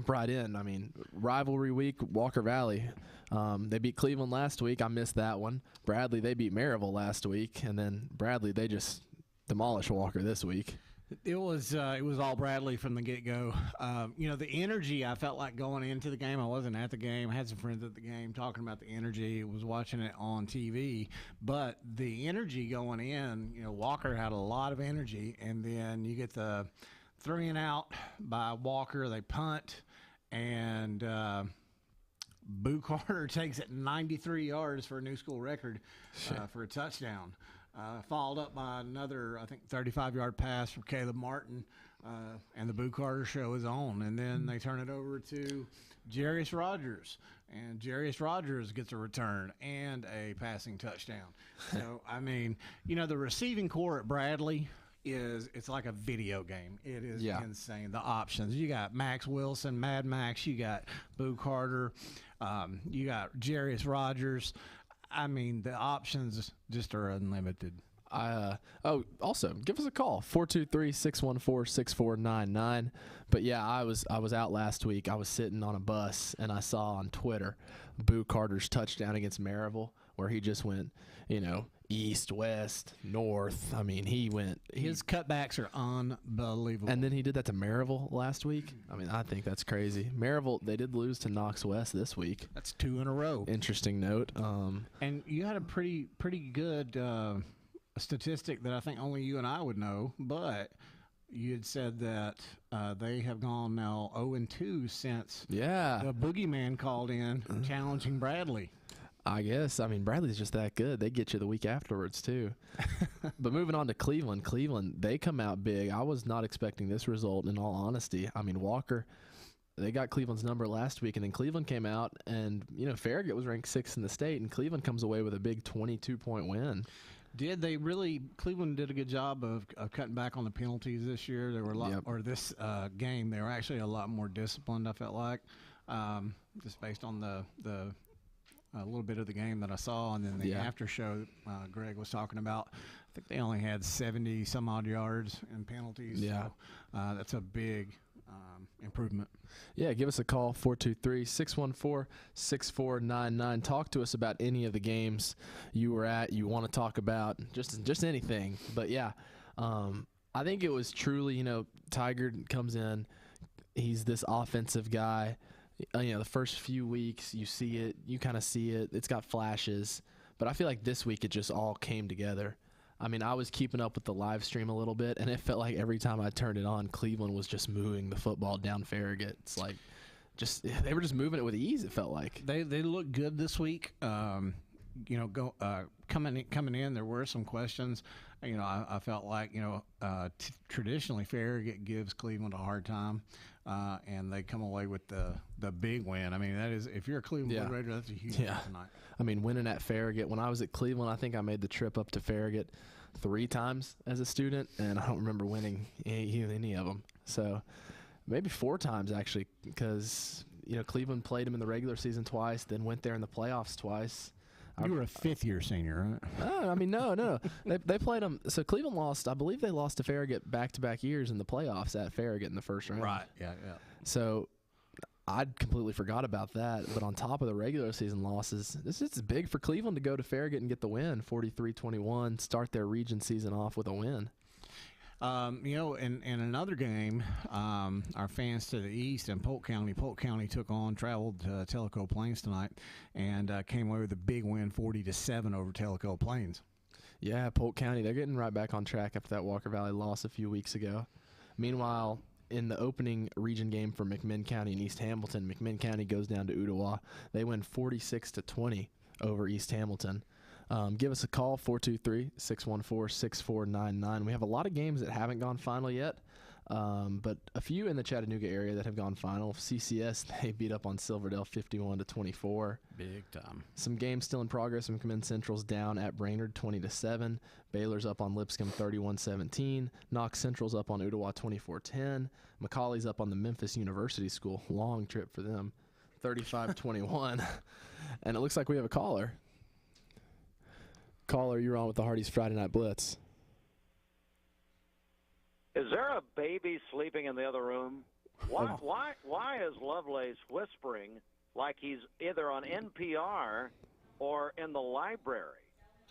jump right in. I mean, rivalry week, Walker Valley. They beat Cleveland last week. I missed that one. Bradley, they beat Maryville last week, and then Bradley, they just demolished Walker this week. It was all Bradley from the get-go. The energy I felt like going into the game. I wasn't at the game. I had some friends at the game talking about the energy. Was watching it on TV. But the energy going in, Walker had a lot of energy. And then you get the 3-and-out by Walker. They punt. And Boo Carter takes it 93 yards for a new school record for a touchdown. Followed up by another, I think, 35-yard pass from Caleb Martin, and the Boo Carter show is on. And then they turn it over to Jarius Rogers, and Jarius Rogers gets a return and a passing touchdown. So, I mean, the receiving core at Bradley it's like a video game. It is insane. The options. You got Max Wilson, Mad Max. You got Boo Carter. You got Jarius Rogers. I mean, the options just are unlimited. Also, give us a call, 423-614-6499. But yeah, I was out last week. I was sitting on a bus, and I saw on Twitter Boo Carter's touchdown against Maryville, where he just went, east, west, north. I mean, his cutbacks are unbelievable. And then he did that to Maryville last week. I mean, I think that's crazy. Maryville, they did lose to Knox West this week. That's 2 in a row. Interesting note. And you had a pretty good statistic that I think only you and I would know, but you had said that they have gone now 0-2 since the boogeyman called in challenging Bradley. I guess. I mean, Bradley's just that good. They get you the week afterwards, too. But moving on to Cleveland. Cleveland, they come out big. I was not expecting this result, in all honesty. I mean, Walker, they got Cleveland's number last week, and then Cleveland came out, and, Farragut was ranked 6th in the state, and Cleveland comes away with a big 22-point win. Cleveland did a good job of cutting back on the penalties this year. There were this game, they were actually a lot more disciplined, I felt like, just based on the a little bit of the game that I saw, and then the after show Greg was talking about. I think they only had 70 some odd yards in penalties. Yeah, so, that's a big improvement. Yeah, give us a call, 423-614-6499. Talk to us about any of the games you were at, you want to talk about, just anything. But yeah, I think it was truly, Tiger comes in, he's this offensive guy. The first few weeks you see it, you kind of see it. It's got flashes, but I feel like this week it just all came together. I mean, I was keeping up with the live stream a little bit, and it felt like every time I turned it on, Cleveland was just moving the football down Farragut. It's like they were just moving it with ease. It felt like they looked good this week. Coming in, there were some questions. I felt like traditionally Farragut gives Cleveland a hard time, and they come away with the big win. I mean, that is, if you're a Cleveland Blue Raider, that's a huge win tonight. I mean, winning at Farragut. When I was at Cleveland, I think I made the trip up to Farragut 3 times as a student, and I don't remember winning any of them. So maybe 4 times actually, because Cleveland played them in the regular season twice, then went there in the playoffs twice. You were a 5th-year senior, right? No. They played them. So Cleveland lost. I believe they lost to Farragut back-to-back years in the playoffs at Farragut in the first round. Right. Yeah. So I'd completely forgot about that. But on top of the regular season losses, it's big for Cleveland to go to Farragut and get the win, 43-21, start their region season off with a win. In another game, our fans to the east in Polk County traveled to Tellico Plains tonight and came away with a big win, 40-7 over Tellico Plains. Yeah, Polk County, they're getting right back on track after that Walker Valley loss a few weeks ago. Meanwhile, in the opening region game for McMinn County and East Hamilton, McMinn County goes down to Ottawa. They win 46-20 over East Hamilton. Give us a call, 423-614-6499. We have a lot of games that haven't gone final yet, but a few in the Chattanooga area that have gone final. CCS, they beat up on Silverdale 51-24. Big time. Some games still in progress. McMinn Central's down at Brainerd 20-7. Baylor's up on Lipscomb 31-17. Knox Central's up on Ottawa 24-10. McCauley's up on the Memphis University School. Long trip for them, 35-21. And it looks like we have a caller. Caller, you're on with the Hardee's Friday Night Blitz. Is there a baby sleeping in the other room? Why is Lovelace whispering like he's either on NPR or in the library?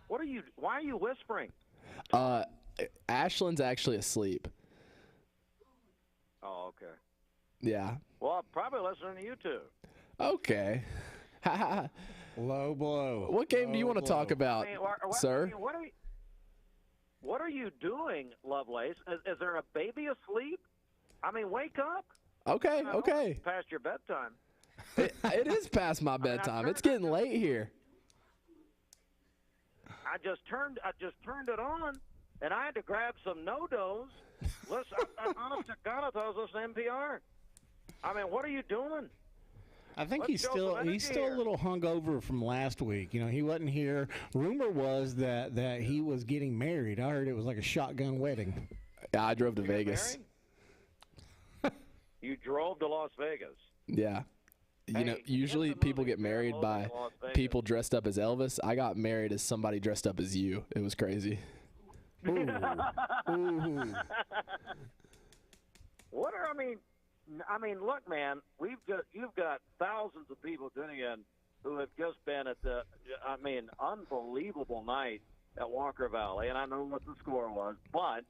Why are you whispering? Ashland's actually asleep. Oh, okay. Yeah. Well, I'm probably listening to you two. Okay. Low blow. What game do you want to talk about, sir? What are you doing, Lovelace? Is there a baby asleep? I mean, wake up. Okay, okay. It's past your bedtime. It is past my bedtime. It's getting late here. I just turned it on, and I had to grab some no-dos. Listen, honest to God, I thought I was listening to NPR. I mean, what are you doing? I think he's still a little hungover from last week. You know, he wasn't here. Rumor was that he was getting married. I heard it was like a shotgun wedding. Yeah, I drove to Vegas. You drove to Las Vegas. Yeah. You know, usually people get married by people dressed up as Elvis. I got married as somebody dressed up as you. It was crazy. Ooh. Ooh. I mean, look, man, you've got thousands of people tuning in who have just been at the, unbelievable night at Walker Valley, and I know what the score was, but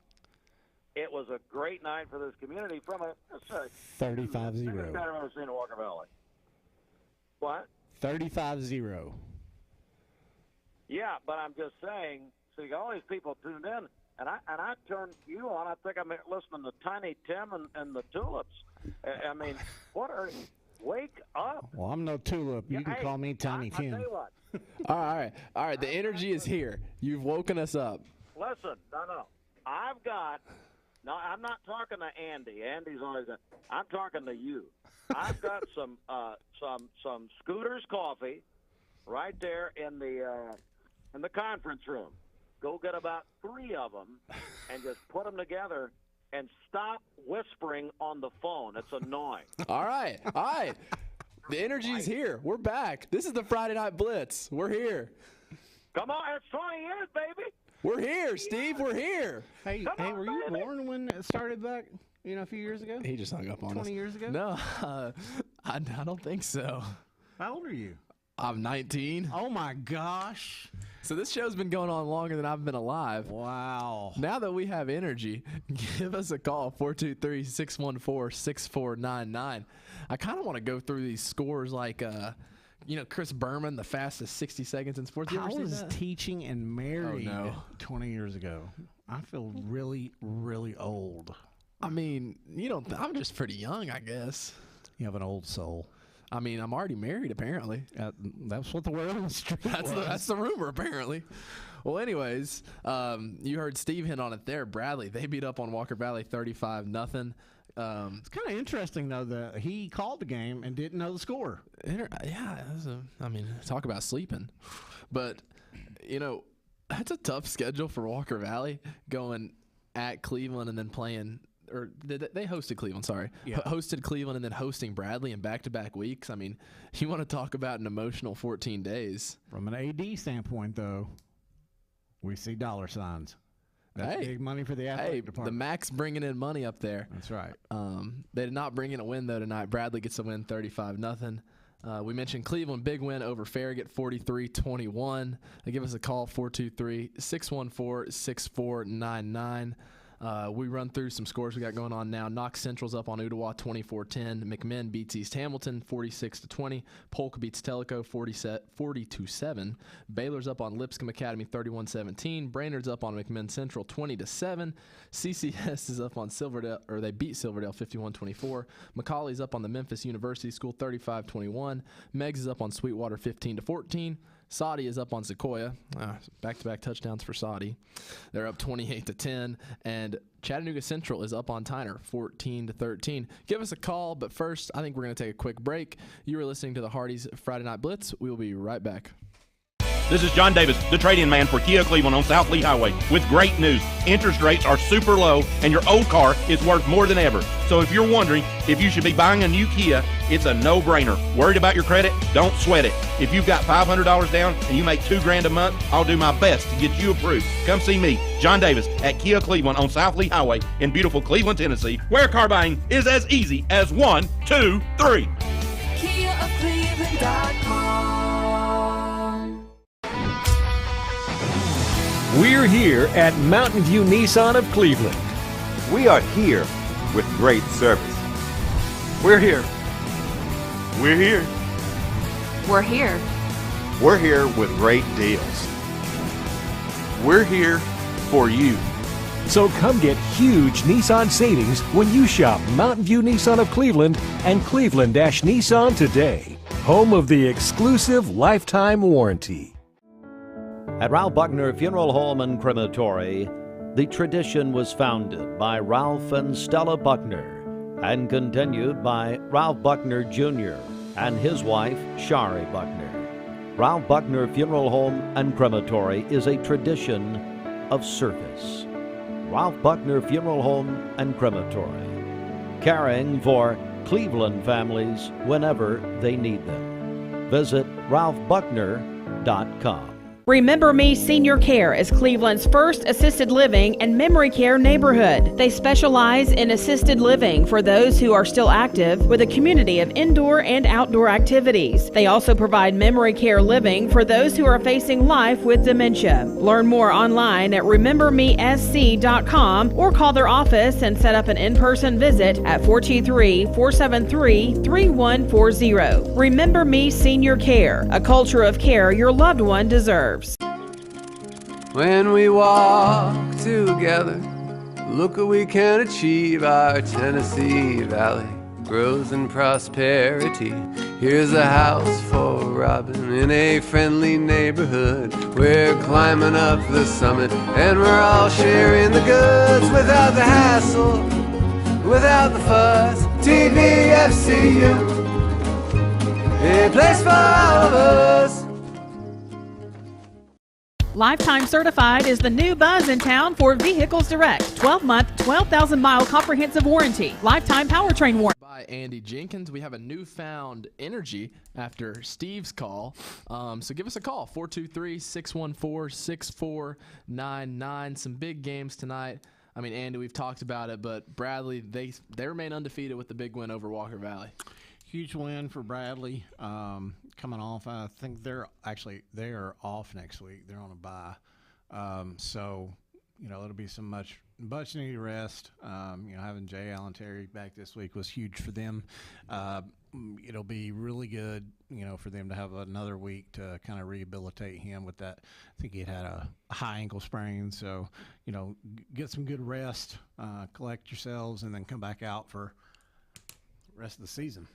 it was a great night for this community from a 35-0. I've never seen at Walker Valley. What? 35-0. Yeah, but I'm just saying. So you got all these people tuned in, and I turned you on. I think I'm listening to Tiny Tim and the Tulips. I mean, wake up. Well, I'm no tulip. You can call me Tiny Tim. I'll tell you what. All right. The energy is here. You've woken us up. Listen, no. I'm not talking to Andy. Andy's always. I'm talking to you. I've got some Scooter's coffee right there in the conference room. Go get about 3 of them and just put them together and stop whispering on the phone. It's annoying. All right. The energy's here. We're back. This is the Friday Night Blitz. We're here. Come on, it's 20 years, baby. We're here, Steve. We're here. Hey, were you born when it started back, a few years ago? He just hung up on us. 20 years ago? No, I don't think so. How old are you? I'm 19. Oh, my gosh. So this show's been going on longer than I've been alive. Wow. Now that we have energy, give us a call, 423-614-6499. I kind of want to go through these scores like, Chris Berman, the fastest 60 seconds in sports. I was teaching and married 20 years ago. I feel really, really old. I mean, I'm just pretty young, I guess. You have an old soul. I mean, I'm already married, apparently. That's what the word on the street was. That's the rumor, apparently. Well, anyways, you heard Steve hit on it there. Bradley, they beat up on Walker Valley 35-0. It's kind of interesting, though, that he called the game and didn't know the score. Yeah, talk about sleeping. But, that's a tough schedule for Walker Valley, going at Cleveland and then playing – or they hosted Cleveland, sorry. Yeah. Hosted Cleveland and then hosting Bradley in back-to-back weeks. I mean, you want to talk about an emotional 14 days. From an AD standpoint, though, we see dollar signs. That's big money for the athletic department. The Mac's bringing in money up there. That's right. They did not bring in a win, though, tonight. Bradley gets a win 35-0. We mentioned Cleveland, big win over Farragut, 43-21. Give us a call, 423-614-6499. We run through some scores we got going on now. Knox Central's up on Ottawa 24-10. McMinn beats East Hamilton 46-20. Polk beats Tellico 40-7. Baylor's up on Lipscomb Academy 31-17. Brainerd's up on McMinn Central 20-7. CCS is up on Silverdale, or they beat Silverdale 51-24. Macaulay's up on the Memphis University School 35-21. Meggs is up on Sweetwater 15-14. Saudi is up on Sequoia. Back-to-back touchdowns for Saudi. They're up 28-10. And Chattanooga Central is up on Tyner 14-13. Give us a call, but first, I think we're going to take a quick break. You are listening to the Hardee's Friday Night Blitz. We will be right back. This is John Davis, the trade-in man for Kia Cleveland on South Lee Highway, with great news. Interest rates are super low, and your old car is worth more than ever. So if you're wondering if you should be buying a new Kia, it's a no-brainer. Worried about your credit? Don't sweat it. If you've got $500 down and you make $2,000 a month, I'll do my best to get you approved. Come see me, John Davis, at Kia Cleveland on South Lee Highway in beautiful Cleveland, Tennessee, where car buying is as easy as 1, 2, 3. KiaofCleveland.com. We're here at Mountain View Nissan of Cleveland. We are here with great service. We're here. We're here. We're here. We're here with great deals. We're here for you. So come get huge Nissan savings when you shop Mountain View Nissan of Cleveland and Cleveland-Nissan today. Home of the exclusive lifetime warranty. At Ralph Buckner Funeral Home and Crematory, the tradition was founded by Ralph and Stella Buckner and continued by Ralph Buckner Jr. and his wife, Shari Buckner. Ralph Buckner Funeral Home and Crematory is a tradition of service. Ralph Buckner Funeral Home and Crematory, caring for Cleveland families whenever they need them. Visit ralphbuckner.com. Remember Me Senior Care is Cleveland's first assisted living and memory care neighborhood. They specialize in assisted living for those who are still active with a community of indoor and outdoor activities. They also provide memory care living for those who are facing life with dementia. Learn more online at remembermesc.com or call their office and set up an in-person visit at 423-473-3140. Remember Me Senior Care, a culture of care your loved one deserves. When we walk together, look what we can achieve. Our Tennessee Valley grows in prosperity. Here's a house for Robin in a friendly neighborhood. We're climbing up the summit and we're all sharing the goods without the hassle, without the fuss. TVFCU, a place for all of us. Lifetime Certified is the new buzz in town for Vehicles Direct. 12-month, 12,000-mile comprehensive warranty. Lifetime powertrain warranty. By Andy Jenkins. We have a newfound energy after Steve's call. So give us a call, 423-614-6499. Some big games tonight. I mean, Andy, we've talked about it, but Bradley, they remain undefeated with the big win over Walker Valley. Huge win for Bradley. Coming off, I think they are off next week. They're on a bye, so it'll be some much needed rest. Having Jay Allen Terry back this week was huge for them. It'll be really good, for them to have another week to kind of rehabilitate him with that. I think he had a high ankle sprain, so get some good rest, collect yourselves, and then come back out for the rest of the season.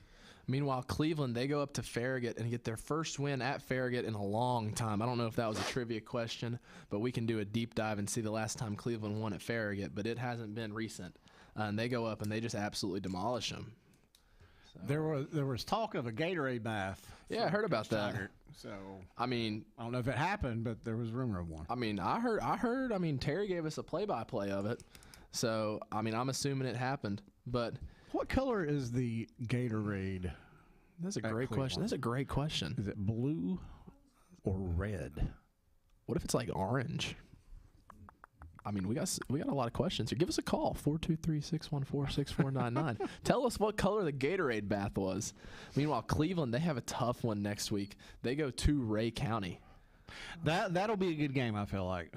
Meanwhile, Cleveland, they go up to Farragut and get their first win at Farragut in a long time. I don't know if that was a trivia question, but we can do a deep dive and see the last time Cleveland won at Farragut, but it hasn't been recent. And they go up and they just absolutely demolish them. So. There was talk of a Gatorade bath. Yeah, I heard about that. So I don't know if it happened, but there was rumor of one. I heard. Terry gave us a play-by-play of it. So I'm assuming it happened, but. What color is the Gatorade? That's a great question. Is it blue or red? What if it's like orange? We got a lot of questions here. Give us a call, 423-614-6499. Tell us what color the Gatorade bath was. Meanwhile, Cleveland, they have a tough one next week. They go to Ray County. That'll be a good game, I feel like.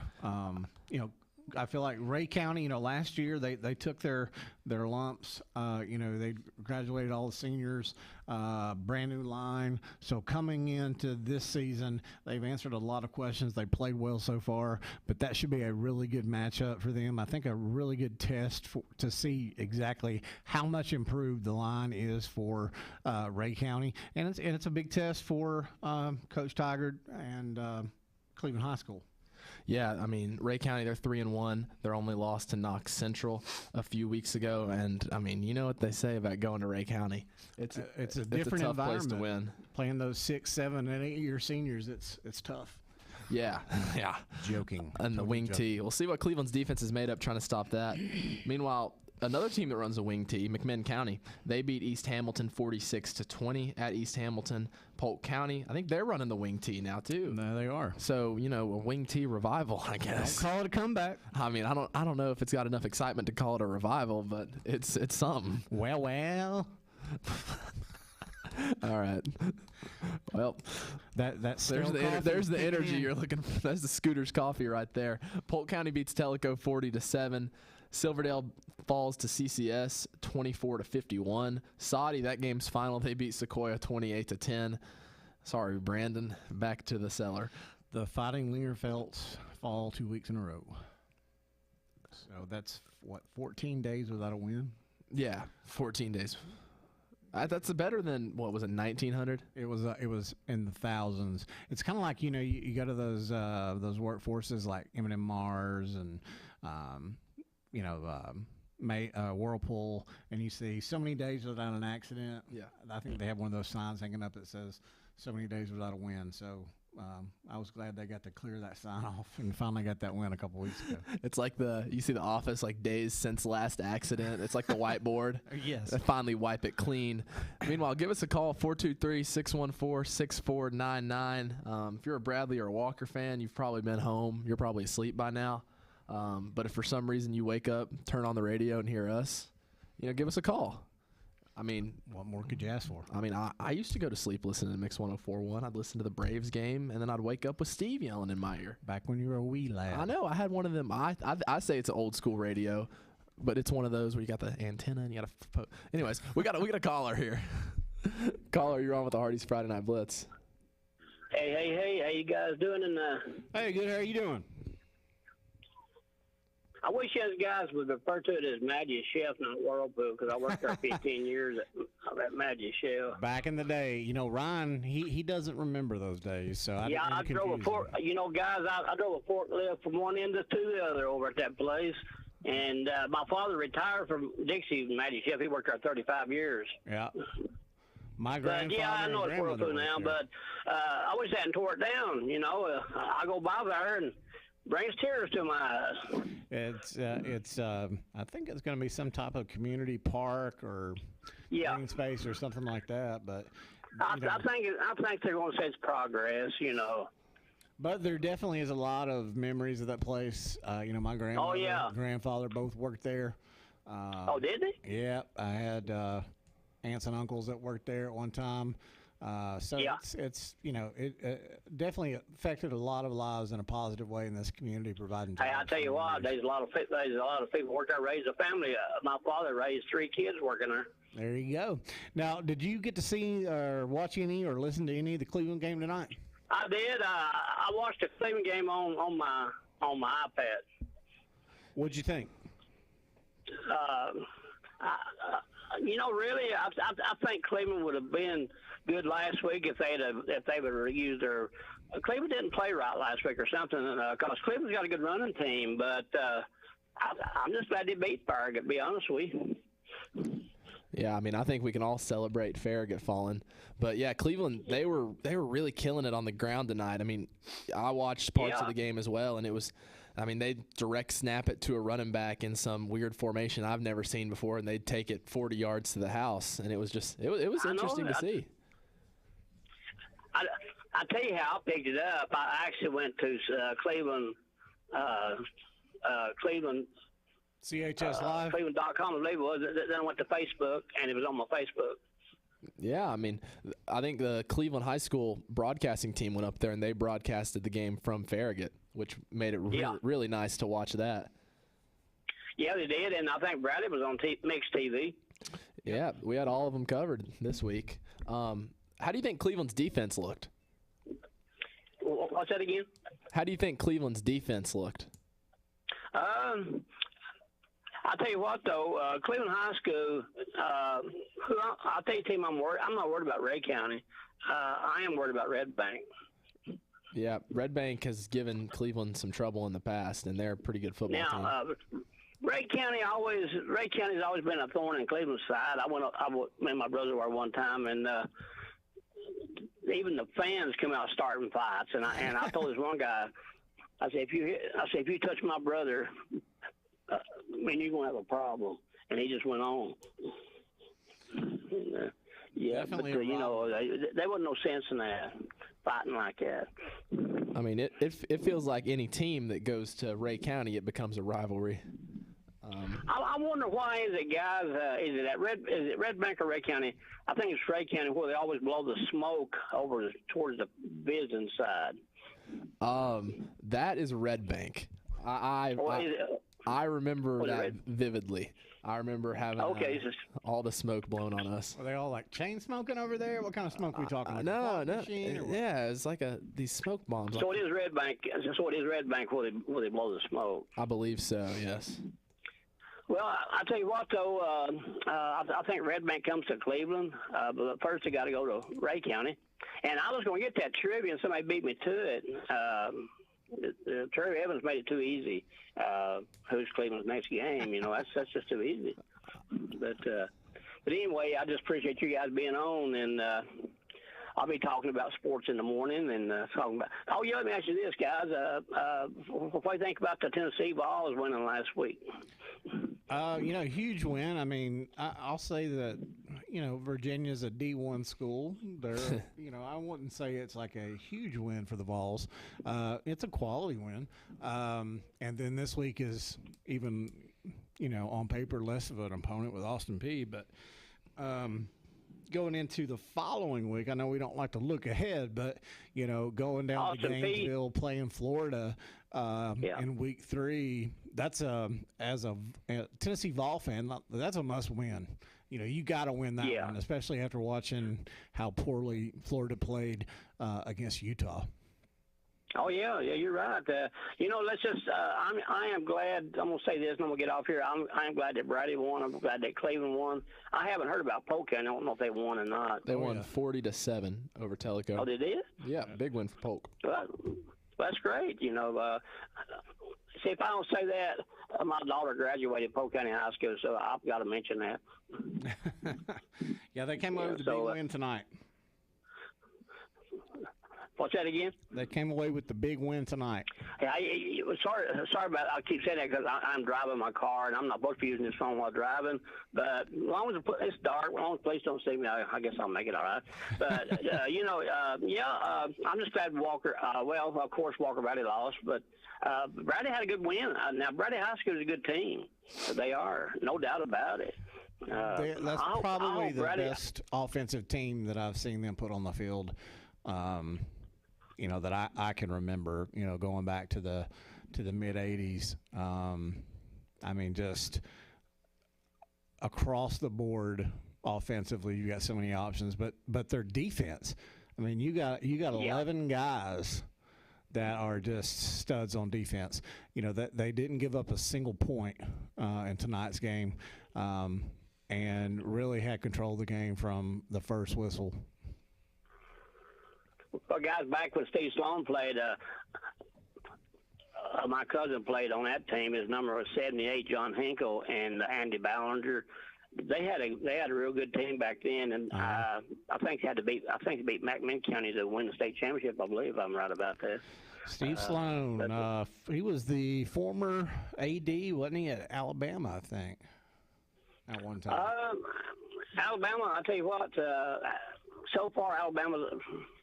I feel like Ray County, last year they took their lumps. They graduated all the seniors, brand new line. So coming into this season, they've answered a lot of questions. They played well so far, but that should be a really good matchup for them. I think a really good test to see exactly how much improved the line is for Ray County, and it's a big test for Coach Tigard and Cleveland High School. Yeah, Ray County, they're 3-1. Their only loss to Knox Central a few weeks ago, and you know what they say about going to Ray County. It's a different tough environment. place to win. Playing those 6, 7, and 8 year seniors, it's tough. Yeah, yeah. Joking. And the wing tee. We'll see what Cleveland's defense is made up trying to stop that. Meanwhile, another team that runs a wing tee, McMinn County, they beat East Hamilton 46-20 at East Hamilton. Polk County, I think they're running the wing tee now too. No, they are. So, a wing tee revival, I guess. Don't call it a comeback. I mean, I don't know if it's got enough excitement to call it a revival, but it's something. Well. All right. Well, there's the energy you're looking for. That's the Scooters Coffee right there. Polk County beats Tellico 40-7. Silverdale falls to CCS 24-51. Saudi, that game's final. They beat Sequoia 28-10. Sorry, Brandon. Back to the cellar. The Fighting Lingerfelds fall 2 weeks in a row. So that's 14 days without a win. Yeah, 14 days. That's better than, what was it, 1900? It was in the thousands. It's kind of like, you go to those workforces like M&M Mars and Whirlpool, and you see so many days without an accident. Yeah, I think they have one of those signs hanging up that says so many days without a win. So I was glad they got to clear that sign off and finally got that win a couple weeks ago. It's like you see The Office, like days since last accident. It's like the whiteboard. Yes. They finally wipe it clean. Meanwhile, give us a call, 423-614-6499. If you're a Bradley or a Walker fan, you've probably been home. You're probably asleep by now. But if for some reason you wake up, turn on the radio and hear us, give us a call. I mean, what more could you ask for? I mean, I used to go to sleep listening to Mix 104.1. I'd listen to the Braves game, and then I'd wake up with Steve yelling in my ear. Back when you were a wee lad. I know. I had one of them. I say it's an old school radio, but it's one of those where you got the antenna and you got to. Anyways, we got a caller here. Caller, you're on with the Hardee's Friday Night Blitz. Hey, how you guys doing? Hey, good. How are you doing? I wish you guys would refer to it as Magic Chef, not Whirlpool, because I worked there 15 years at Magic Chef. Back in the day, Ryan, he doesn't remember those days, so I drove a guys, I drove a forklift from one end to the other over at that place, and my father retired from Dixie Magic Chef. He worked there 35 years. Yeah. My grandfather. I know it's Whirlpool now, but I wish they hadn't tore it down. I go by there and brings tears to my eyes. It's I think it's going to be some type of community park or green space or something like that. But I think they're going to say it's progress. But there definitely is a lot of memories of that place. My grandfather both worked there. Did they? Yeah, I had aunts and uncles that worked there at one time. It's it definitely affected a lot of lives in a positive way in this community, providing jobs. Hey, I tell you what, there's a lot of people work there, raise a family. My father raised 3 kids working there. There you go. Now, did you get to see or watch any or listen to any of the Cleveland game tonight? I did. I watched the Cleveland game on my iPad. What'd you think? Really, I think Cleveland would have been good last week if they would have used their. Cleveland didn't play right last week or something because Cleveland's got a good running team, but I'm just glad they beat Farragut. To be honest with you. Yeah, I mean, I think we can all celebrate Farragut falling, but yeah, Cleveland they were really killing it on the ground tonight. I mean, I watched parts of the game as well, and it was. I mean, they direct snap it to a running back in some weird formation I've never seen before, and they'd take it 40 yards to the house, and it was interesting to see. I tell you how I picked it up. I actually went to Cleveland CHS Live, Cleveland.com, I believe it was. Then I went to Facebook, and it was on my Facebook. Yeah, I mean, I think the Cleveland High School broadcasting team went up there and they broadcasted the game from Farragut, which made it really nice to watch that. Yeah, they did, and I think Bradley was on Mixed TV. Yeah, we had all of them covered this week. How do you think Cleveland's defense looked? What's that again? How do you think Cleveland's defense looked? I'll tell you what, though, Cleveland High School, I'll tell you, team, I'm not worried about Ray County. I am worried about Red Bank. Yeah, Red Bank has given Cleveland some trouble in the past, and they're a pretty good football team. Ray County's always been a thorn in Cleveland's side. Me and my brother were one time, and even the fans come out starting fights. And I told this one guy, I said, if you touch my brother, you're gonna have a problem. And he just went on. And, yeah, Definitely but there wasn't no sense in that fighting like that. I mean, it feels like any team that goes to Ray County, it becomes a rivalry. I wonder why is it, guys? Is it Red Bank or Ray County? I think it's Ray County where they always blow the smoke over towards the business side. That is Red Bank. I remember that vividly. I remember having all the smoke blown on us. Are they all like chain smoking over there? What kind of smoke are we talking about? No. Yeah, it's like these smoke bombs. So it is Red Bank. So it is Red Bank where they blow the smoke. I believe so. Yes. Well, I tell you what, though, I think Red Bank comes to Cleveland, but first they got to go to Ray County. And I was going to get that trivia, and somebody beat me to it. Terry Evans made it too easy. Who's Cleveland's next game? That's just too easy. But anyway, I just appreciate you guys being on, and I'll be talking about sports in the morning and talking about. Oh yeah, let me ask you this, guys. What do you think about the Tennessee Vols winning last week? Huge win. I mean, I'll say that Virginia's a D1 school. They're I wouldn't say it's like a huge win for the Vols. It's a quality win. And then this week is even on paper less of an opponent with Austin Peay, but going into the following week, I know we don't like to look ahead, but going down Austin to Gainesville, playing Florida in week 3, that's as a Tennessee Vol fan, that's a must win. You got to win that one, especially after watching how poorly Florida played against Utah. Oh yeah, you're right. Let's just. I am glad. I'm gonna say this, and I'm gonna get off here. I am glad that Brady won. I'm glad that Cleveland won. I haven't heard about Polk. I don't know if they won or not. They won 40-7 over Tellico. Oh, they did? Yeah, big win for Polk. Well, that's great. See, if I don't say that, my daughter graduated Polk County High School, so I've got to mention that. Yeah, they came away with a big win tonight. What's that again? They came away with the big win tonight. Yeah, sorry about it. I keep saying that because I'm driving my car, and I'm not supposed to be using this phone while driving. But as long as it's dark, as long as police don't see me, I guess I'll make it all right. But, I'm just glad Walker, of course, Walker Bradley lost, but Bradley had a good win. Now, Bradley High School is a good team. They are, no doubt about it. That's probably the best offensive team that I've seen them put on the field. That I can remember, going back to the mid 80s. I mean, just across the board offensively, you got so many options, but their defense. I mean, you got 11 guys that are just studs on defense. That they didn't give up a single point in tonight's game, and really had control of the game from the first whistle. Well, guys, back when Steve Sloan played, my cousin played on that team. His number was 78, John Hinkle and Andy Ballinger. They had a real good team back then, and I think they beat McMinn County to win the state championship. I believe I'm right about that. Steve Sloan, he was the former AD, wasn't he, at Alabama? I think at one time. Alabama, I tell you what. So far, Alabama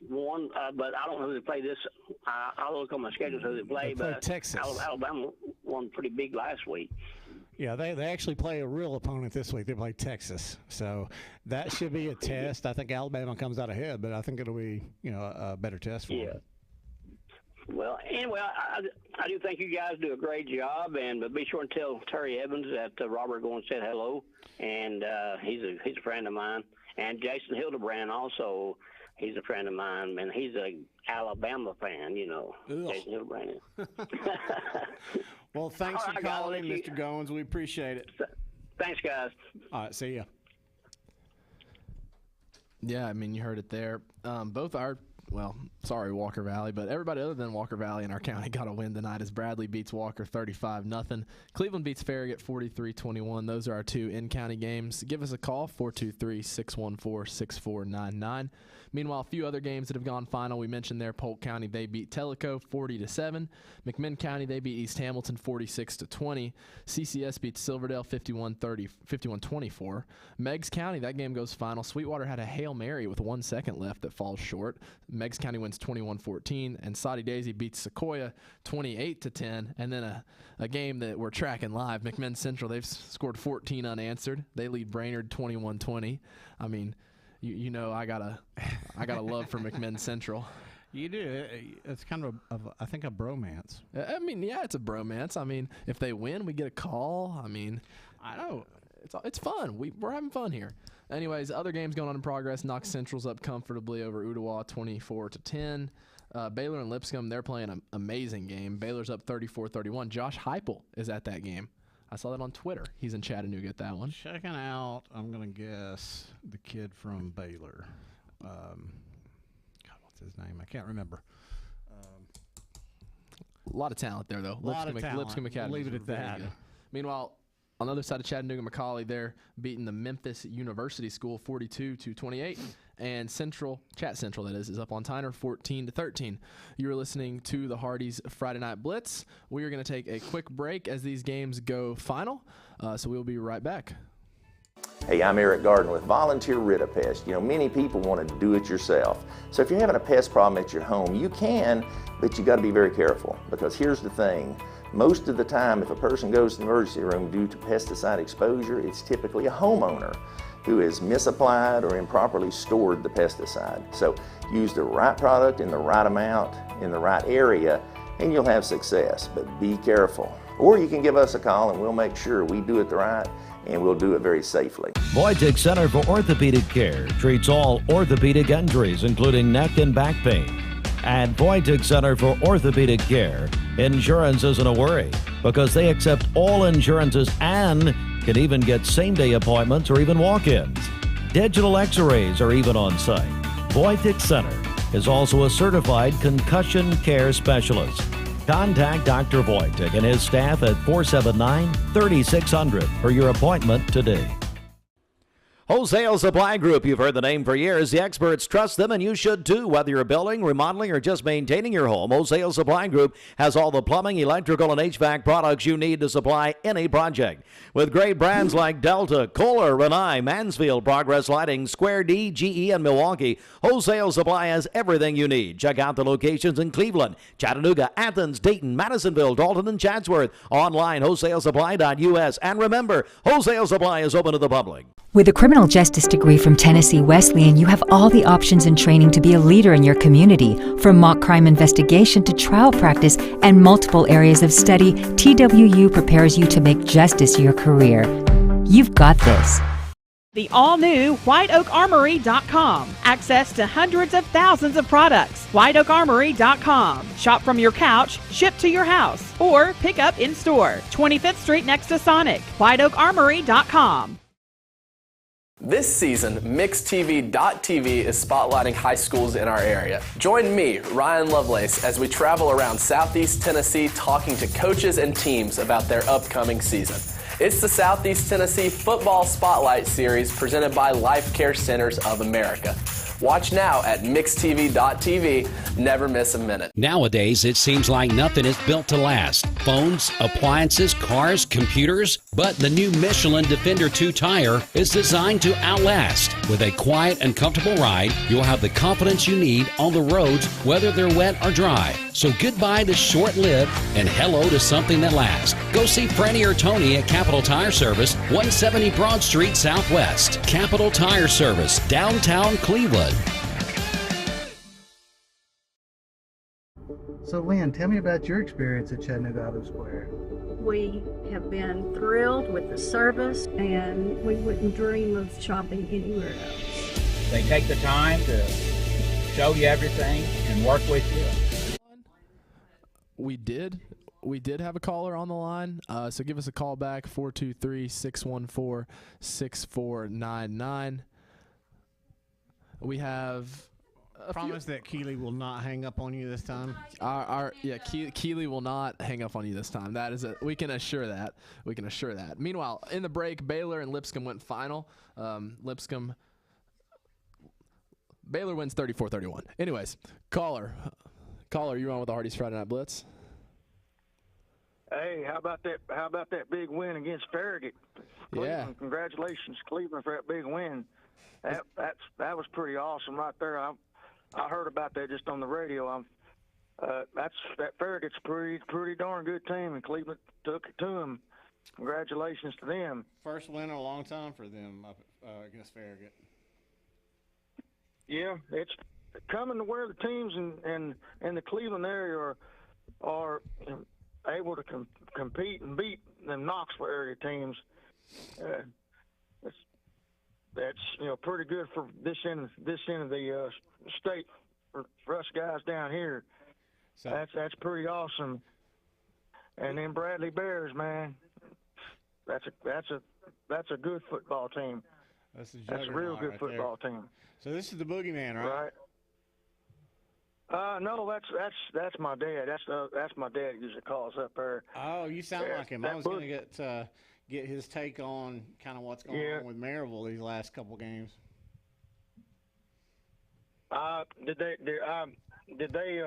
won, but I don't know who they play this. I'll look on my schedule who they play. But Texas. Alabama won pretty big last week. Yeah, they actually play a real opponent this week. They play Texas, so that should be a test. I think Alabama comes out ahead, but I think it'll be a better test for them. Well, anyway, I do think you guys do a great job, but be sure and tell Terry Evans that Robert going and said hello, and he's a friend of mine. And Jason Hildebrand also, he's a friend of mine, and he's a Alabama fan, Jason Hildebrand. Well, thanks for calling, Mr. Goins. We appreciate it. Thanks, guys. All right, see ya. Yeah, I mean, you heard it there. Both our well, sorry, Walker Valley, but everybody other than Walker Valley in our county got a win tonight as Bradley beats Walker 35-0. Cleveland beats Farragut 43-21. Those are our 2 in-county games. Give us a call, 423-614-6499. Meanwhile, a few other games that have gone final. We mentioned there, Polk County, they beat Tellico 40-7. McMinn County, they beat East Hamilton 46-20. CCS beats Silverdale 51-24. Meigs County, that game goes final. Sweetwater had a Hail Mary with 1 second left that falls short. Meigs County wins 21-14, and Soddy Daisy beats Sequoia 28-10. And then a game that we're tracking live, McMinn Central, they've scored 14 unanswered. They lead Brainerd 21-20. I mean, you know, I got a love for McMinn Central. You do. It's kind of I think, a bromance. I mean, yeah, it's a bromance. I mean, if they win, we get a call. I mean, I know. It's fun. We're having fun here. Anyways, other games going on in progress. Knox Central's up comfortably over Ottawa 24-10. Baylor and Lipscomb, they're playing an amazing game. Baylor's up 34-31. Josh Heupel is at that game. I saw that on Twitter. He's in Chattanooga at that one. Checking out, I'm going to guess, the kid from Baylor. God, what's his name? I can't remember. A lot of talent there, though. Lipscomb Academy. Leave it at that. Good. Meanwhile, on the other side of Chattanooga, McCauley, they're beating the Memphis University School 42-28. And Chat Central, that is up on Tyner 14-13. You're listening to the Hardee's Friday Night Blitz. We are going to take a quick break as these games go final. So we'll be right back. Hey, I'm Eric Gardner with Volunteer Rid-A-Pest. You know, many people want to do it yourself. So if you're having a pest problem at your home, you can, but you got to be very careful, because here's the thing. Most of the time, if a person goes to the emergency room due to pesticide exposure, it's typically a homeowner who has misapplied or improperly stored the pesticide. So use the right product in the right amount, in the right area, and you'll have success, but be careful. Or you can give us a call and we'll make sure we do it right, and we'll do it very safely. Voitic Center for Orthopedic Care treats all orthopedic injuries, including neck and back pain. At Voitic Center for Orthopedic Care, insurance isn't a worry, because they accept all insurances and can even get same-day appointments or even walk-ins. Digital x-rays are even on site. Voitic Center is also a certified concussion care specialist. Contact Dr. Voitic and his staff at 479-3600 for your appointment today. Wholesale Supply Group, you've heard the name for years. The experts trust them, and you should too. Whether you're building, remodeling, or just maintaining your home, Wholesale Supply Group has all the plumbing, electrical, and HVAC products you need to supply any project. With great brands like Delta, Kohler, Rinnai, Mansfield, Progress Lighting, Square D, GE, and Milwaukee, Wholesale Supply has everything you need. Check out the locations in Cleveland, Chattanooga, Athens, Dayton, Madisonville, Dalton, and Chatsworth. Online, wholesalesupply.us. And remember, Wholesale Supply is open to the public. With a criminal justice degree from Tennessee Wesleyan, you have all the options and training to be a leader in your community. From mock crime investigation to trial practice and multiple areas of study, TWU prepares you to make justice your career. You've got this. The all-new WhiteOakArmory.com. Access to hundreds of thousands of products. WhiteOakArmory.com. Shop from your couch, ship to your house, or pick up in store. 25th Street next to Sonic. WhiteOakArmory.com. This season, MixedTV.tv is spotlighting high schools in our area. Join me, Ryan Lovelace, as we travel around Southeast Tennessee talking to coaches and teams about their upcoming season. It's the Southeast Tennessee Football Spotlight Series presented by Life Care Centers of America. Watch now at MixedTV.tv. Never miss a minute. Nowadays, it seems like nothing is built to last. Phones, appliances, cars, computers. But the new Michelin Defender 2 tire is designed to outlast. With a quiet and comfortable ride, you'll have the confidence you need on the roads, whether they're wet or dry. So goodbye to short-lived and hello to something that lasts. Go see Franny or Tony at Capital Tire Service, 170 Broad Street Southwest. Capital Tire Service, downtown Cleveland. So Lynn, tell me about your experience at Chattanooga Auto Square. We have been thrilled with the service, and we wouldn't dream of shopping anywhere else. They take the time to show you everything and work with you. We did have a caller on the line, so give us a call back, 423-614-6499. We have Promise that Keeley will not hang up on you this time. Keeley will not hang up on you this time. We can assure that. Meanwhile, in the break, Baylor and Lipscomb went final. Baylor wins 34-31. Anyways, caller, you're on with the Hardy's Friday Night Blitz. Hey, how about that big win against Farragut? Yeah. Congratulations, Cleveland, for that big win. That was pretty awesome right there. I heard about that just on the radio. That Farragut's pretty darn good team, and Cleveland took it to them. Congratulations to them. First win in a long time for them up against Farragut. Yeah, it's coming to where the teams in the Cleveland area are able to compete and beat the Knoxville area teams. That's pretty good for this end of the state for us guys down here. So that's pretty awesome. And then Bradley Bears, man, that's a good football team. That's a real good football team. So this is the boogeyman, right? Right. No, that's my dad. That's my dad usually calls up there. Oh, you sound like him. I was going to get his take on kind of what's going on with Maryville these last couple games. Did they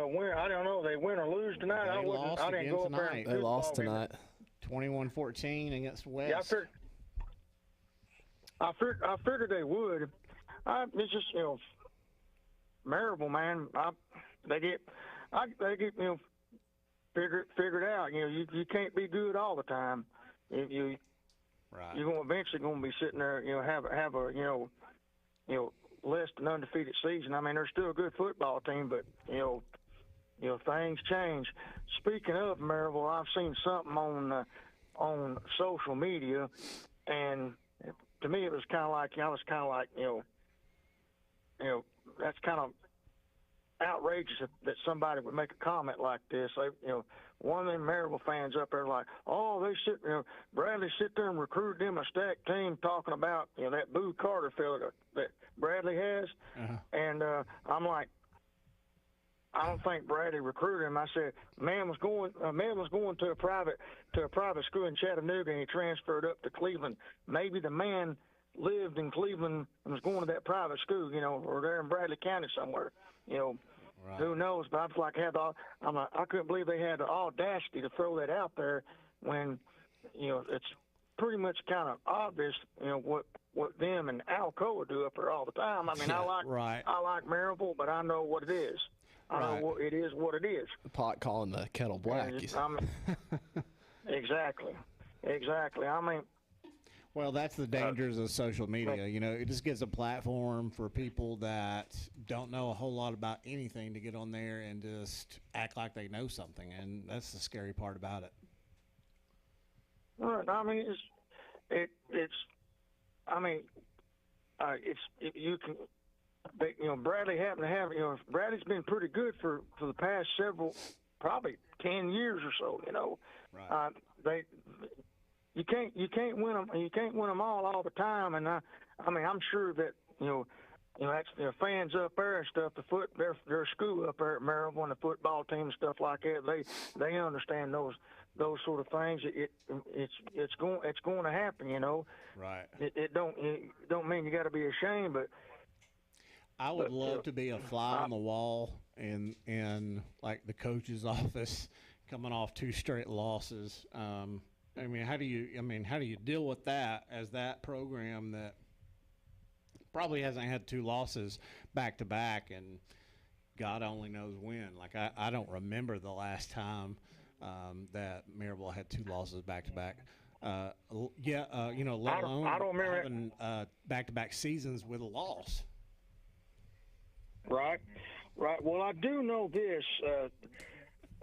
win? I don't know. They win or lose tonight. I didn't go up there. They lost tonight. 21-14 against West. Yeah, I figured they would. It's just Maryville, man. They get figured out. You can't be good all the time. You're eventually going to be sitting there. Have a less than undefeated season. I mean, they're still a good football team, but things change. Speaking of Maryville, I've seen something on social media, and to me, it was kind of like that's kind of outrageous that somebody would make a comment like this. One of them Maryville fans up there like, oh, Bradley sit there and recruit them a stacked team talking about that Boo Carter fella that Bradley has, and I'm like, I don't think Bradley recruited him. I said, man was going to a private school in Chattanooga, and he transferred up to Cleveland. Maybe the man lived in Cleveland and was going to that private school, or there in Bradley County somewhere, Right. Who knows? But I was like, I couldn't believe they had the audacity to throw that out there when, it's pretty much kind of obvious, what them and Alcoa do up there all the time. I mean, I like Maryville, but I know what it is. I know it is what it is. The pot calling the kettle black. Exactly. I mean, well, that's the dangers of social media. It just gives a platform for people that don't know a whole lot about anything to get on there and just act like they know something, and that's the scary part about it. I mean, Bradley happened to have, Bradley's been pretty good for the past probably 10 years or so. Right. You can't win them. You can't win them all the time. And I mean, I'm sure that that's fans up there and stuff. Their school up there at Maryville and the football team and stuff like that. They understand those sort of things. It's going to happen. Right. It don't mean you got to be ashamed, but I would love to be a fly on the wall in like the coach's office, coming off 2 straight losses. How do you deal with that as that program that probably hasn't had 2 losses back to back, and God only knows when. Like I don't remember the last time that Maryville had 2 losses back to back. Let alone I don't remember having back-to-back seasons with a loss. Right. Well, I do know this.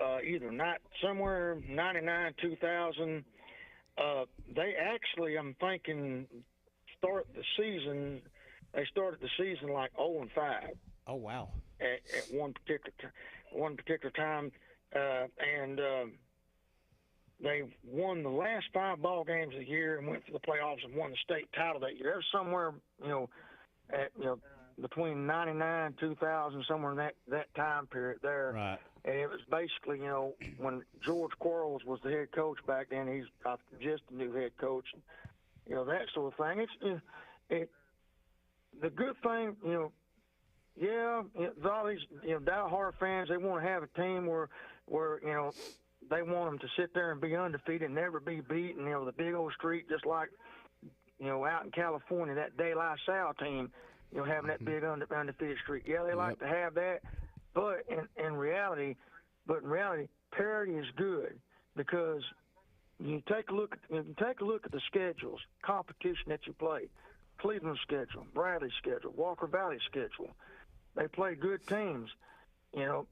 Either not somewhere 99, 2000. They actually, I'm thinking, They started the season like 0-5. Oh wow! At one particular time, and they won the last 5 ball games of the year and went to the playoffs and won the state title that year. There's somewhere, at between 99 and 2000, somewhere in that time period there. Right. And it was basically, when George Quarles was the head coach back then, he's just a new head coach, that sort of thing. The good thing, all these, diehard fans, they want to have a team where they want them to sit there and be undefeated and never be beaten. The big old streak, just like, out in California, that De La Salle team, having that big undefeated streak. Yeah, they like to have that, but in reality, parity is good, because you take a look at the schedules, competition that you play, Cleveland schedule, Bradley schedule, Walker Valley schedule. They play good teams, and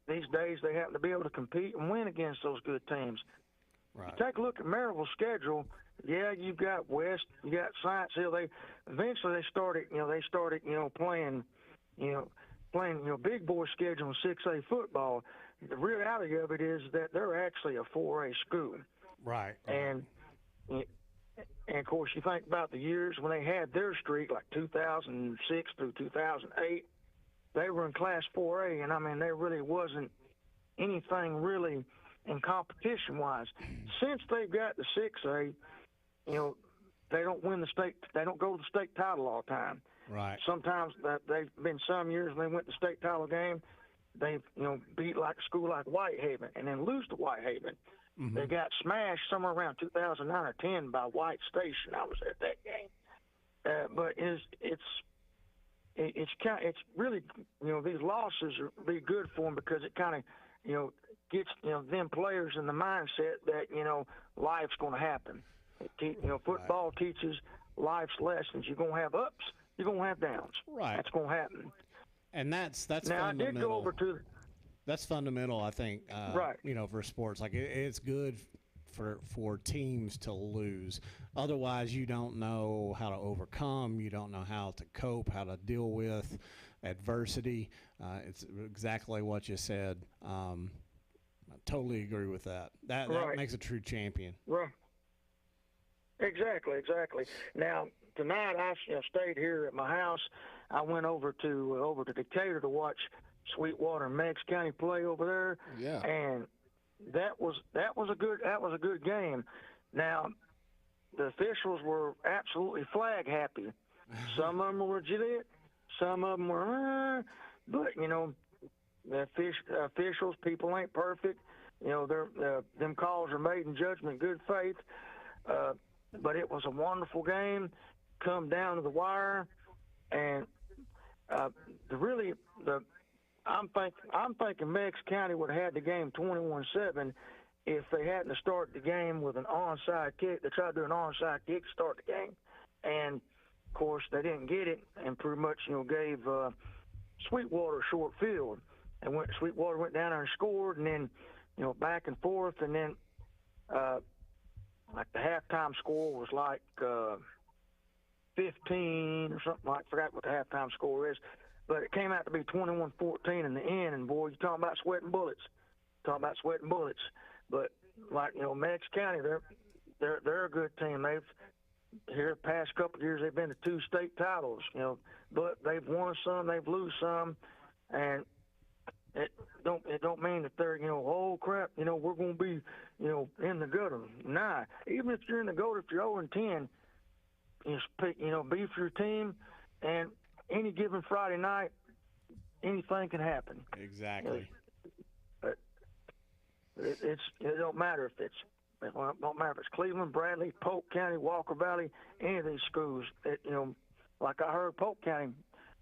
these days they happen to be able to compete and win against those good teams. Right. You take a look at Maryville's schedule. Yeah, you've got West, you got Science Hill. Eventually they started playing big boy schedule in 6A football. The reality of it is that they're actually a 4A school. Right. And of course, you think about the years when they had their streak, like 2006 through 2008, they were in Class 4A, and there really wasn't anything really in competition-wise. Since they've got the 6A, they don't win the state. They don't go to the state title all the time. Right. Sometimes they've been some years when they went to the state title game, they've beat like a school like Whitehaven and then lose to Whitehaven. Mm-hmm. They got smashed somewhere around 2009 or 10 by White Station. I was at that game. But it's really, these losses be good for them, because it kind of gets them players in the mindset that life's going to happen. Football teaches life's lessons. You're going to have ups, you're going to have downs. Right. That's going to happen. And that's now, fundamental. I did go over to. That's fundamental, I think. Right. For sports, like it's good for teams to lose. Otherwise, you don't know how to overcome. You don't know how to cope, how to deal with adversity. It's exactly what you said. I totally agree with that. That makes a true champion. Right. Exactly. Now tonight I stayed here at my house. I went over to Decatur to watch Sweetwater and Meigs County play over there. Yeah. And that was a good game. Now the officials were absolutely flag happy. Some of them were legit, some of them were, but the officials, people ain't perfect. Them calls are made in judgment, good faith. But it was a wonderful game, come down to the wire, and I'm thinking Meigs County would have had the game 21-7 if they hadn't started the game with an onside kick. They tried to do an onside kick to start the game, and of course they didn't get it, and pretty much gave Sweetwater a short field, and Sweetwater went down there and scored, and then back and forth, and then like the halftime score was like 15 or something like. I forgot what the halftime score is, but it came out to be 21-14 in the end. And boy, you're talking about sweating bullets. But like Meigs County, they're a good team. Here the past couple of years they've been to 2 state titles. But they've won some, they've lost some, and it don't mean that they're oh crap, we're going to be in the gutter. Nah, even if you're in the gutter, if you're 0-10, be for your team, and any given Friday night, anything can happen. Exactly. But it don't matter if it's Cleveland, Bradley, Polk County, Walker Valley, any of these schools. Like I heard Polk County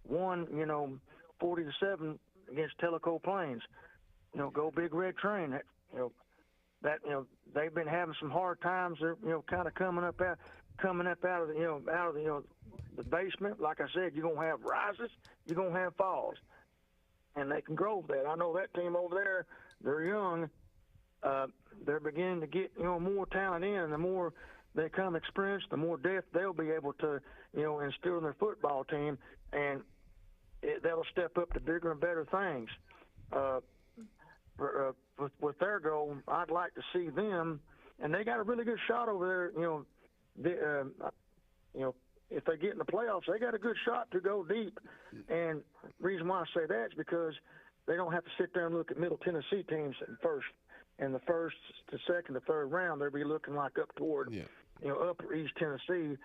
won 40-7 against Tellico Plains. Go Big Red Train. They've been having some hard times. They're kind of coming up out of the basement. Like I said, you're gonna have rises, you're gonna have falls, and they can grow that. I know that team over there. They're young. They're beginning to get more talent in, and the more they become experienced, the more depth they'll be able to instill in their football team, and they'll step up to bigger and better things. With their goal, I'd like to see them, and they got a really good shot over there. if they get in the playoffs, they got a good shot to go deep. And the reason why I say that is because they don't have to sit there and look at Middle Tennessee teams in the first to second to third round. They'll be looking like up toward, upper East Tennessee,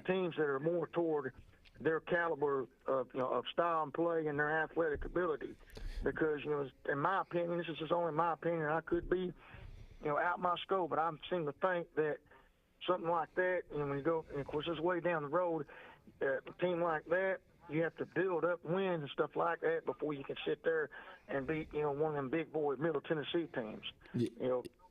teams that are more toward their caliber of style and play and their athletic ability. Because, in my opinion, this is just only my opinion, I could be, out my scope, but I seem to think that something like that, when you go, and of course, it's way down the road, a team like that, you have to build up wins and stuff like that before you can sit there and beat, one of them big boy Middle Tennessee teams.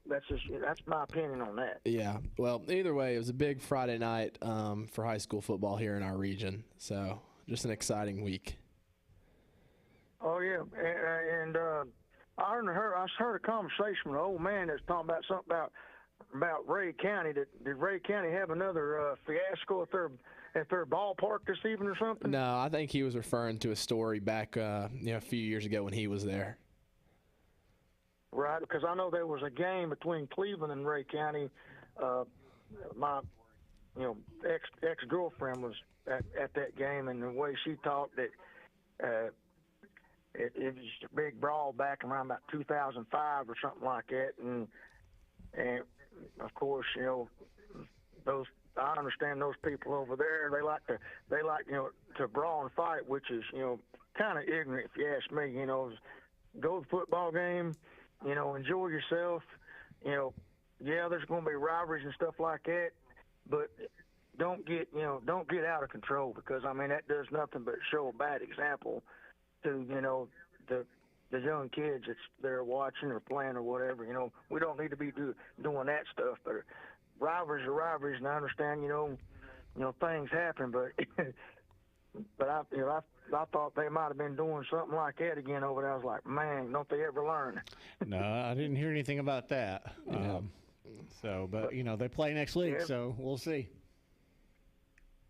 That's my opinion on that. Yeah. Well, either way, it was a big Friday night for high school football here in our region. So just an exciting week. Oh yeah, and I heard a conversation with an old man that's talking about something about Ray County. Did Ray County have another fiasco at their ballpark this evening or something? No, I think he was referring to a story back a few years ago when he was there. Right, because I know there was a game between Cleveland and Ray County. My ex-girlfriend was at that game, and the way she talked that it was a big brawl back around about 2005 or something like that, and of course, those, I understand those people over there, they like to brawl and fight, which is kind of ignorant if you ask me. Go to the football game, enjoy yourself. Yeah, there's going to be rivalries and stuff like that, but don't get out of control, because that does nothing but show a bad example to the young kids that's there watching or playing or whatever. We don't need to be doing that stuff. But rivalries are rivalries, and I understand things happen, but but I thought they might have been doing something like that again over there. I was like, man, don't they ever learn? No, I didn't hear anything about that. Yeah. But they play next week, so we'll see.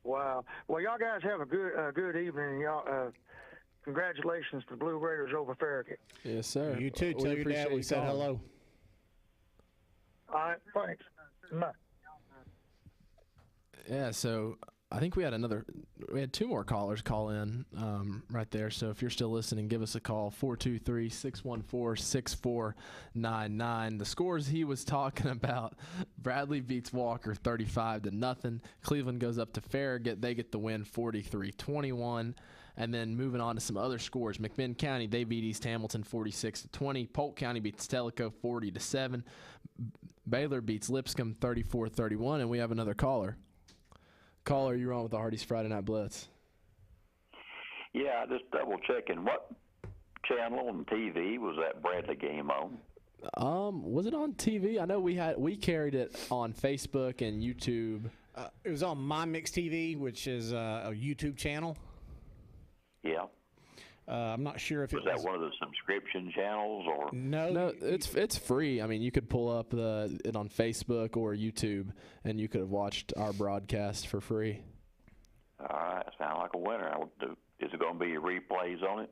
Wow. Well, y'all guys have a good evening. Y'all, congratulations to Blue Raiders over Farragut. Yes, sir. You too. Tell your dad we said hello. All right. Thanks. Bye. Yeah, so I think we had two more callers call in right there. So if you're still listening, give us a call, 423-614-6499. The scores he was talking about: Bradley beats Walker 35-0. Cleveland goes up to Farragut. They get the win 43-21. And then moving on to some other scores: McMinn County, they beat East Hamilton 46-20. Polk County beats Tellico 40-7. Baylor beats Lipscomb 34-31. And we have another caller. Caller, you're on with the Hardee's Friday Night Blitz. Yeah, just double checking. What channel on TV was that Bradley game on? Was it on TV? I know we carried it on Facebook and YouTube. It was on My Mix TV, which is a YouTube channel. Yeah. I'm not sure if was that one of the subscription channels or no. It's free. You could pull up it on Facebook or YouTube, and you could have watched our broadcast for free. All right, sound like a winner. Is it going to be replays on it?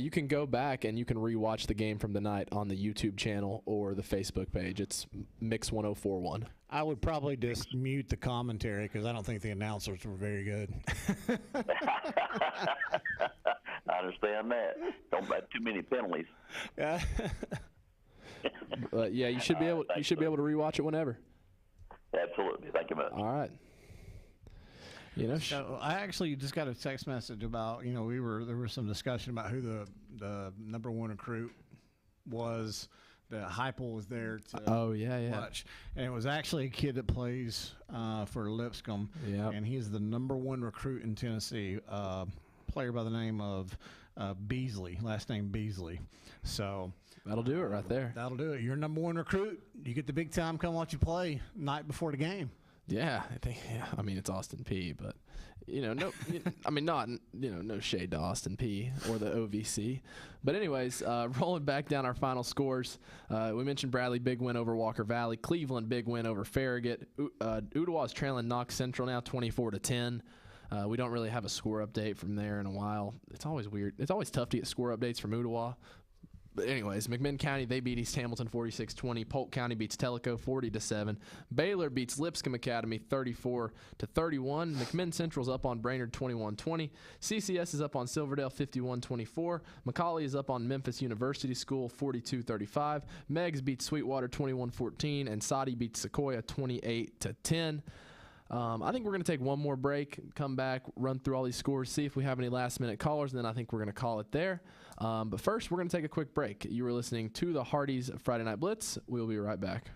You can go back and you can rewatch the game from the night on the YouTube channel or the Facebook page. It's Mix 1041. I would probably just mute the commentary because I don't think the announcers were very good. I understand that. Don't have too many penalties. But yeah, you should be able to rewatch it whenever. Absolutely. Thank you much. All right. So I actually just got a text message about there was some discussion about who the number one recruit was. That Heupel was there to watch, and it was actually a kid that plays for Lipscomb, and he's the number one recruit in Tennessee, player by the name of Beasley, last name Beasley. So that'll do it right there. That'll do it. You're number one recruit. You get the big time. Come watch you play night before the game. Yeah, it's Austin P, but no shade to Austin P or the OVC. But anyways, rolling back down our final scores, we mentioned Bradley, big win over Walker Valley. Cleveland, big win over Farragut. Ooltewah is trailing Knox Central now 24-10. We don't really have a score update from there in a while. It's always weird. It's always tough to get score updates from Ooltewah. But anyways, McMinn County, they beat East Hamilton 46-20. Polk County beats Tellico 40-7. Baylor beats Lipscomb Academy 34-31. McMinn Central's up on Brainerd 21-20. CCS is up on Silverdale 51-24. McCallie is up on Memphis University School 42-35. Meggs beats Sweetwater 21-14. And Soddy beats Sequoia 28-10. I think we're going to take one more break, come back, run through all these scores, see if we have any last-minute callers, and then I think we're going to call it there. But first, we're going to take a quick break. You were listening to the Hardee's Friday Night Blitz. We'll be right back.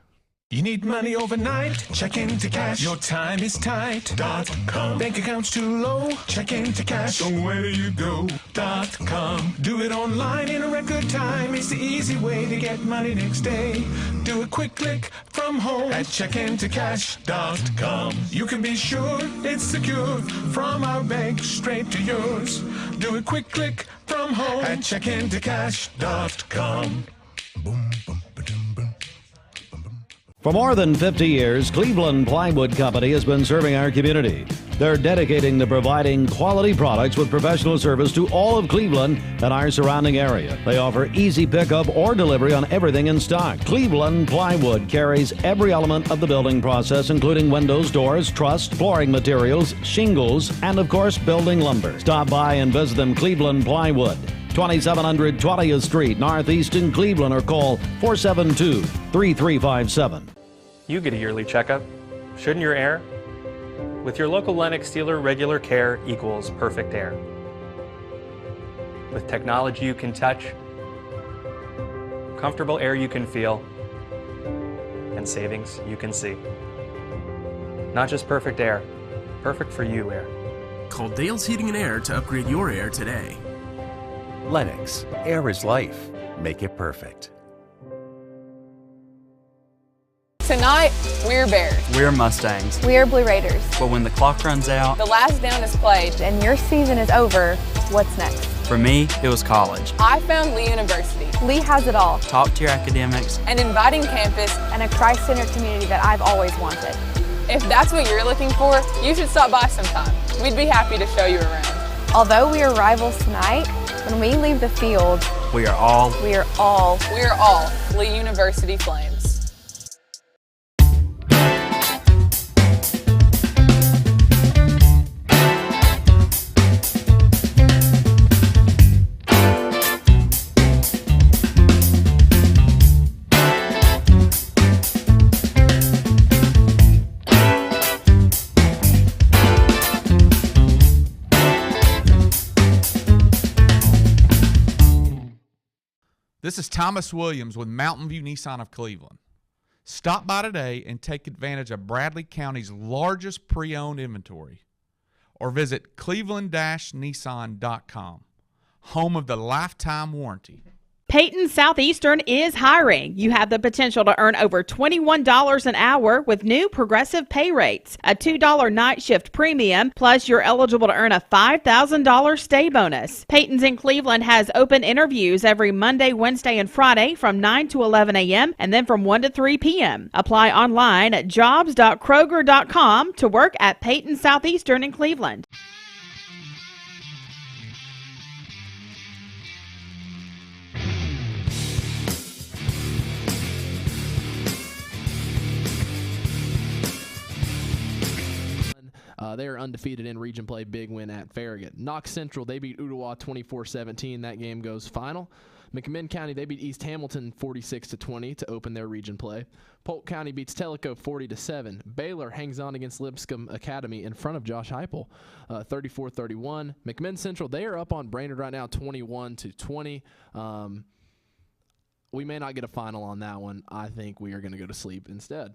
You need money overnight? Check into cash. Your time is tight. .com. Bank account's too low? Check into cash. So where do you go? .com. Do it online in a record time. It's the easy way to get money next day. Do a quick click from home at checkintocash.com. You can be sure it's secure from our bank straight to yours. Do a quick click from home at checkintocash.com. Boom, boom, ba-dum, boom. For more than 50 years, Cleveland Plywood Company has been serving our community. They're dedicating to providing quality products with professional service to all of Cleveland and our surrounding area. They offer easy pickup or delivery on everything in stock. Cleveland Plywood carries every element of the building process, including windows, doors, truss, flooring materials, shingles, and of course, building lumber. Stop by and visit them, Cleveland Plywood. 2700 20th Street, Northeast in Cleveland, or call 472-3357. You get a yearly checkup, shouldn't your air? With your local Lennox dealer, regular care equals perfect air. With technology you can touch, comfortable air you can feel, and savings you can see. Not just perfect air, perfect for you air. Call Dale's Heating and Air to upgrade your air today. Lennox, air is life. Make it perfect. Tonight, we're Bears. We're Mustangs. We're Blue Raiders. But when the clock runs out, the last down is played, and your season is over, what's next? For me, it was college. I found Lee University. Lee has it all. Top-tier academics. An inviting campus. And a Christ-centered community that I've always wanted. If that's what you're looking for, you should stop by sometime. We'd be happy to show you around. Although we are rivals tonight, when we leave the field, we are all Lee University Flames. This is Thomas Williams with Mountain View Nissan of Cleveland. Stop by today and take advantage of Bradley County's largest pre-owned inventory, or visit cleveland-nissan.com, home of the lifetime warranty. Peyton Southeastern is hiring. You have the potential to earn over $21 an hour with new progressive pay rates, a $2 night shift premium, plus you're eligible to earn a $5,000 stay bonus. Peyton's in Cleveland has open interviews every Monday, Wednesday, and Friday from 9 to 11 a.m. and then from 1 to 3 p.m. Apply online at jobs.kroger.com to work at Peyton Southeastern in Cleveland. They are undefeated in region play. Big win at Farragut. Knox Central, they beat Ottawa 24-17. That game goes final. McMinn County, they beat East Hamilton 46-20 to open their region play. Polk County beats Tellico 40-7. Baylor hangs on against Lipscomb Academy in front of Josh Heupel, 34-31. McMinn Central, they are up on Brainerd right now 21-20. We may not get a final on that one. I think we are going to go to sleep instead.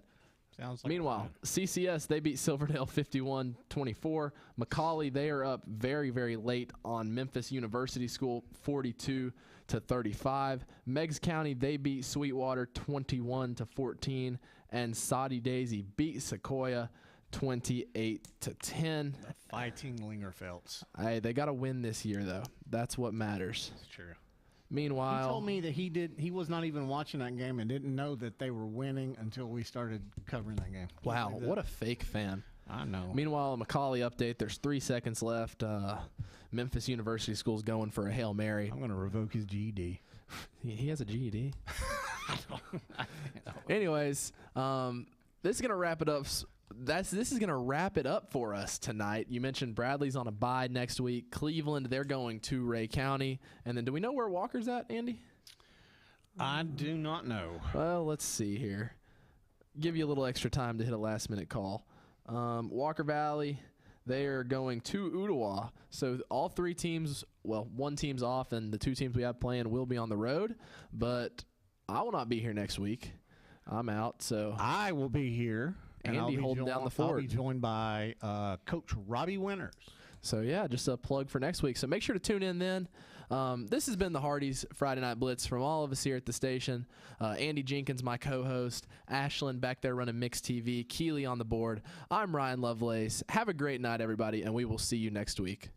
Meanwhile, CCS, they beat Silverdale 51-24. McCallie, they are up very, very late on Memphis University School 42-35. Meigs County, they beat Sweetwater 21-14. And Soddy Daisy beat Sequoia 28-10. The fighting Lingerfelds. Hey, they got to win this year, though. That's what matters. That's true. Meanwhile, he told me that he was not even watching that game and didn't know that they were winning until we started covering that game. Wow, what a fake fan. I know. Meanwhile, McCallie update, there's 3 seconds left. Memphis University School's going for a Hail Mary. I'm going to revoke his GED. He has a GED. Anyways, this is gonna wrap it up. This is gonna wrap it up for us tonight. You mentioned Bradley's on a bye next week. Cleveland, they're going to Ray County, and then do we know where Walker's at, Andy? I do not know. Well, let's see here. Give you a little extra time to hit a last-minute call. Walker Valley, they are going to Ottawa. So all three teams, well, one team's off, and the two teams we have playing will be on the road. But I will not be here next week. I'm out. So I will be here. Andy holding down the fort. I'll be joined by Coach Robbie Winters. So, yeah, just a plug for next week. So make sure to tune in then. This has been the Hardee's Friday Night Blitz from all of us here at the station. Andy Jenkins, my co-host. Ashlyn back there running Mix TV. Keely on the board. I'm Ryan Lovelace. Have a great night, everybody, and we will see you next week.